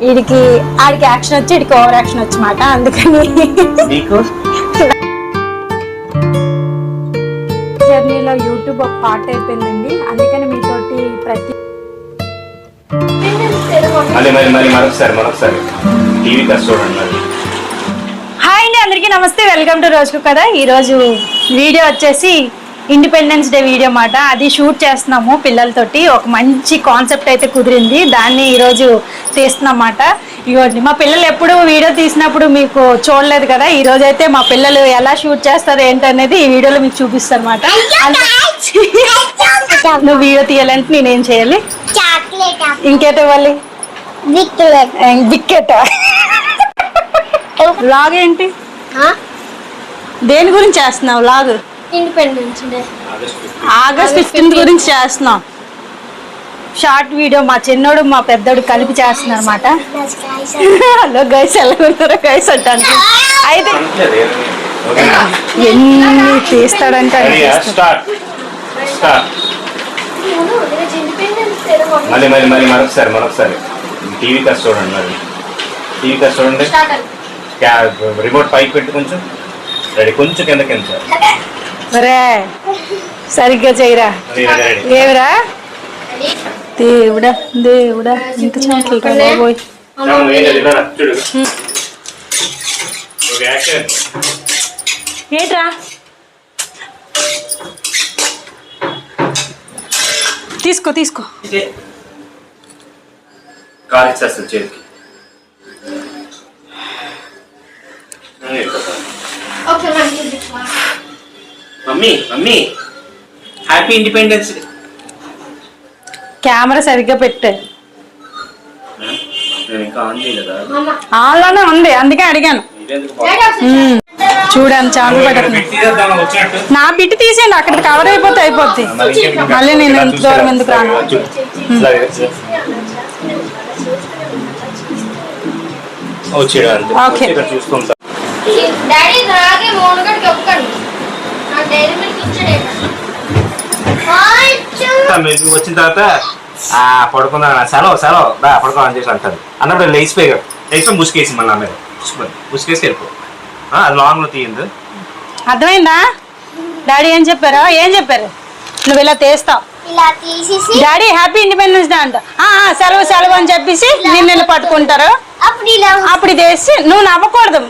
వీడికి ఆడికి యాక్షన్ వచ్చి వీడికి ఓవర్ యాక్షన్ వచ్చమాట. అందుకని జర్నీలో యూట్యూబ్ ఒక పార్ట్ అయిపోయిందండి. అందుకని మీతోటి ప్రతి హాయ్ అండి, అందరికీ నమస్తే, వెల్కమ్ టు రోజుకు కదా. ఈరోజు వీడియో వచ్చేసి ఇండిపెండెన్స్ డే వీడియో మాట. అది షూట్ చేస్తున్నాము పిల్లలతోటి. ఒక మంచి కాన్సెప్ట్ అయితే కుదిరింది, దాన్ని ఈరోజు తీస్తున్నామాట. ఇవ్వండి, మా పిల్లలు ఎప్పుడు వీడియో తీసినప్పుడు మీకు చూడలేదు కదా. ఈ రోజు అయితే మా పిల్లలు ఎలా షూట్ చేస్తారు ఏంటనేది ఈ వీడియోలో మీకు చూపిస్తాను అనమాట. నువ్వు వీడియో తీయాలంటే నేనేం చేయాలి? ఇంకేట ఇవ్వాలి? బిక్కెట్. లాగ్ ఏంటి? దేని గురించి చేస్తున్నావు లాగ్? ఇండిపెండెన్స్ డే ఆగస్ట్ 15 గురించి చేస్తున్నాం షార్ట్ వీడియో. మా చిన్నోడు మా పెద్దోడు కలిపి చేస్తున్నారు అనమాట. హలో గైస్, ఎలా ఉన్నారో గైస్ అంటాను. అయితే ఎన్ని తీస్తాడంటే రిమోట్ పైకి పెట్టి కొంచెం రెడీ, కొంచెం కింద కింద రే సరిగ్గా చేయరా. ఏమిరా దేవుడా దేవుడా, ఇంత చాట్లరా బాబోయ్. ఏంట్రా తీసుకో తీసుకో. Mummy mummy happy independence day. Camera సరిగ్గా పెట్టే. ఆన్లోనే ఉంది, అందుకే అడిగాను. చూడండి చాలు పెట్టదు. నా బిట్టి తీసేయండి, అక్కడ కవర్ అయిపోతే అయిపోద్ది. మళ్ళీ నేను ఎంత దూరం ఎందుకు రాను. ఓకే వచ్చిన తర్వాత పడుకున్నా సెలవు సెలవు దా పడుకోవాలని చేసి అంటారు. అన్నప్పుడు లేచిపోయాడు, లేచిపోయి ముసుకేసి మళ్ళీ అన్నది ముసుకేసి వెళ్ళిపో. అది లాంగ్ లో తీయండి. అర్థమైందా? డాడీ ఏం చెప్పారు? ఏం చెప్పారు? నువ్వు ఇలా తీస్తావు. డాడీ హ్యాపీ ఇండిపెండెన్స్ డే అంట. సెలవు సెలవు అని చెప్పేసి నిన్ను పట్టుకుంటారు. అప్పుడు ఇది వేసి నువ్వు నవ్వకూడదు,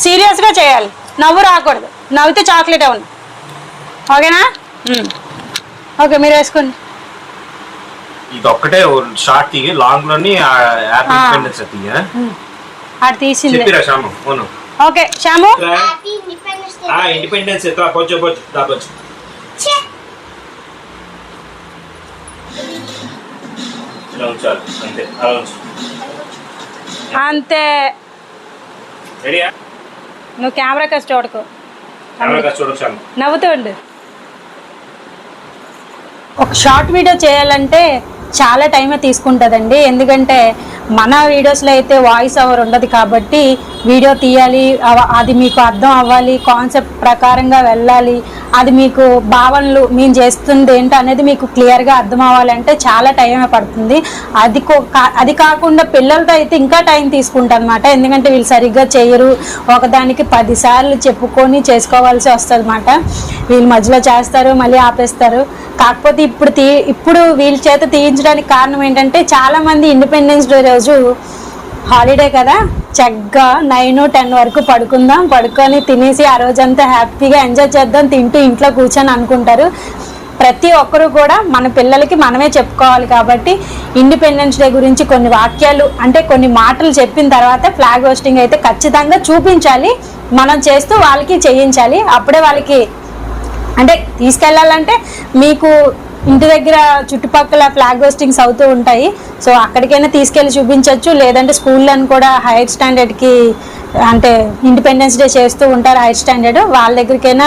సీరియస్ గా చేయాలి. నవ్వు రాకూడదు. నవ్వితే చాక్లెట్ అవును. ఓకేనా? ఓకే, మీరు వేసుకోండి. ఇది ఒక్కటే షార్ట్ తీయ, లాంగ్ లోని హ్యాపీ ఇండిపెండెన్స్ తీయ. అది తీసింది. చెప్పిరా శ్యాము? అవును. ఓకే శ్యాము, ఇండిపెండెన్స్ కొంచెం దాకొచ్చు. అంతే అంతే. నువ్వు కెమెరా కాసి చూడకు, నవ్వుతుండు. ఒక షార్ట్ వీడియో చేయాలంటే చాలా టైమే తీసుకుంటుందండి. ఎందుకంటే మన వీడియోస్లో అయితే వాయిస్ ఓవర్ ఉండదు కాబట్టి వీడియో తీయాలి, అది మీకు అర్థం అవ్వాలి, కాన్సెప్ట్ ప్రకారంగా వెళ్ళాలి, అది మీకు భావనలు మేము చేస్తుంది ఏంటో అనేది మీకు క్లియర్గా అర్థం అవ్వాలంటే చాలా టైమే పడుతుంది. అది కాకుండా పిల్లలతో అయితే ఇంకా టైం తీసుకుంటుంది అనమాట. ఎందుకంటే వీళ్ళు సరిగ్గా చేయరు, ఒకదానికి 10 సార్లు చెప్పుకొని చేసుకోవాల్సి వస్తుంది అనమాట. వీళ్ళు మధ్యలో చేస్తారు, మళ్ళీ ఆపేస్తారు. కాకపోతే ఇప్పుడు వీళ్ళ చేత తీయించడానికి కారణం ఏంటంటే చాలామంది ఇండిపెండెన్స్ డే రోజు హాలిడే కదా, చక్కగా 9-10 వరకు పడుకొని తినేసి ఆ రోజంతా హ్యాపీగా ఎంజాయ్ చేద్దాం తింటూ ఇంట్లో కూర్చొని అనుకుంటారు. ప్రతి ఒక్కరు కూడా మన పిల్లలకి మనమే చెప్పుకోవాలి కాబట్టి ఇండిపెండెన్స్ డే గురించి కొన్ని వాక్యాలు అంటే కొన్ని మాటలు చెప్పిన తర్వాత ఫ్లాగ్ హోస్టింగ్ అయితే ఖచ్చితంగా చూపించాలి. మనం చేస్తూ వాళ్ళకి చేయించాలి. అప్పుడే వాళ్ళకి అంటే తీసుకెళ్ళాలంటే మీకు ఇంటి దగ్గర చుట్టుపక్కల ఫ్లాగ్ హోస్టింగ్స్ అవుతూ ఉంటాయి. సో అక్కడికైనా తీసుకెళ్ళి చూపించవచ్చు. లేదంటే స్కూళ్ళని కూడా హైయర్ స్టాండర్డ్కి అంటే ఇండిపెండెన్స్ డే చేస్తూ ఉంటారు హైయర్ స్టాండర్డ్, వాళ్ళ దగ్గరికైనా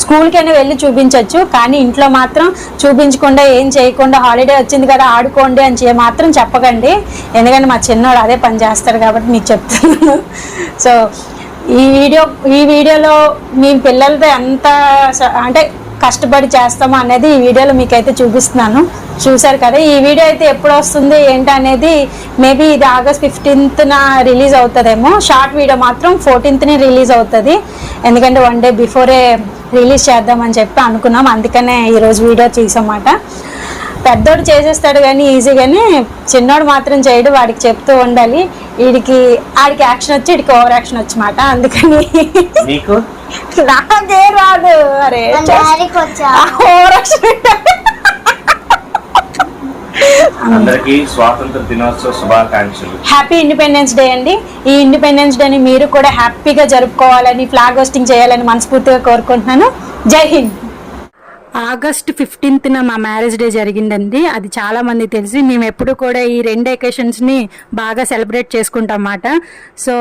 స్కూల్కైనా వెళ్ళి చూపించవచ్చు. కానీ ఇంట్లో మాత్రం చూపించకుండా ఏం చేయకుండా హాలిడే వచ్చింది కదా ఆడుకోండి అని మాత్రం చెప్పకండి. ఎందుకంటే మా చిన్నోడు అదే పని చేస్తాడు కాబట్టి మీకు చెప్తున్నాను. సో ఈ వీడియోలో మీ పిల్లలతో ఎంత అంటే కష్టపడి చేస్తాము అనేది ఈ వీడియోలో మీకైతే చూపిస్తున్నాను. చూసారు కదా, ఈ వీడియో అయితే ఎప్పుడు వస్తుంది ఏంటి అనేది మేబీ ఇది August 15th రిలీజ్ అవుతుందేమో. షార్ట్ వీడియో మాత్రం 14th రిలీజ్ అవుతుంది. ఎందుకంటే 1 day బిఫోరే రిలీజ్ చేద్దామని చెప్పి అనుకున్నాం. అందుకనే ఈరోజు వీడియో తీసామాట. పెద్దోడు చేసేస్తాడు కానీ ఈజీగానే, చిన్నోడు మాత్రం చేయడు. వాడికి చెప్తూ ఉండాలి. ఆడికి యాక్షన్ వచ్చి వీడికి ఓవర్ యాక్షన్ వచ్చమాట. అందుకని నాకే రాదు. అరే ఓవర్ యాక్షన్. అందరికీ స్వాతంత్ర దినోత్సవ శుభాకాంక్షలు. హ్యాపీ ఇండిపెండెన్స్ డే అండి. ఈ ఇండిపెండెన్స్ డేని మీరు కూడా హ్యాపీగా జరుపుకోవాలని, ఫ్లాగ్ హోస్టింగ్ చేయాలని మనస్ఫూర్తిగా కోరుకుంటున్నాను. జై హింద్. August 15th మా మ్యారేజ్ డే జరిగిందండి. అది చాలా మంది తెలిసి, మేము ఎప్పుడు కూడా ఈ 2 occasions-ని బాగా సెలబ్రేట్ చేసుకుంటాం అన్నమాట. సో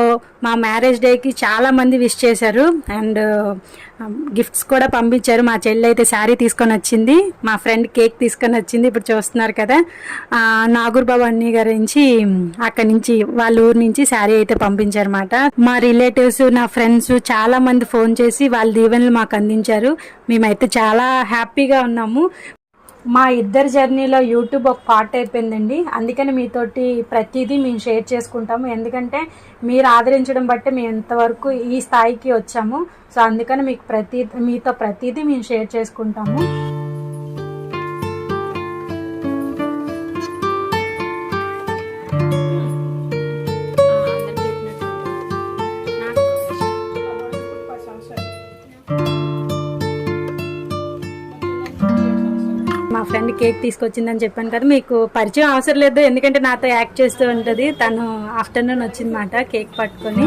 మా మ్యారేజ్ డేకి చాలా మంది విష్ చేశారు అండ్ గిఫ్ట్స్ కూడా పంపించారు. మా చెల్లి అయితే శారీ తీసుకొని వచ్చింది, మా ఫ్రెండ్ కేక్ తీసుకొని వచ్చింది. ఇప్పుడు చూస్తున్నారు కదా, నాగూర్ బాబు అన్నయ్య గారి నుంచి అక్కడి నుంచి వాళ్ళ ఊరు నుంచి శారీ అయితే పంపించారు అన్నమాట. మా రిలేటివ్స్, నా ఫ్రెండ్స్ చాలా మంది ఫోన్ చేసి వాళ్ళ దీవెనలు మాకు అందించారు. మేమైతే చాలా హ్యాపీగా ఉన్నాము. మా ఇద్దరి జర్నీలో యూట్యూబ్ ఒక పార్ట్ అయిపోయిందండి. అందుకని మీతోటి ప్రతిదీ మేము షేర్ చేసుకుంటాము. ఎందుకంటే మీరు ఆదరించడం బట్టి మేము ఇంతవరకు ఈ స్థాయికి వచ్చాము. సో అందుకని మీతో ప్రతిదీ మేము షేర్ చేసుకుంటాము. మా ఫ్రెండ్ కేక్ తీసుకొచ్చిందని చెప్పాను కదా, మీకు పరిచయం అవసరం లేదు ఎందుకంటే నాతో యాక్ట్ చేస్తూ ఉంటుంది. తను ఆఫ్టర్నూన్ వచ్చిందన్నమాట కేక్ పట్టుకొని.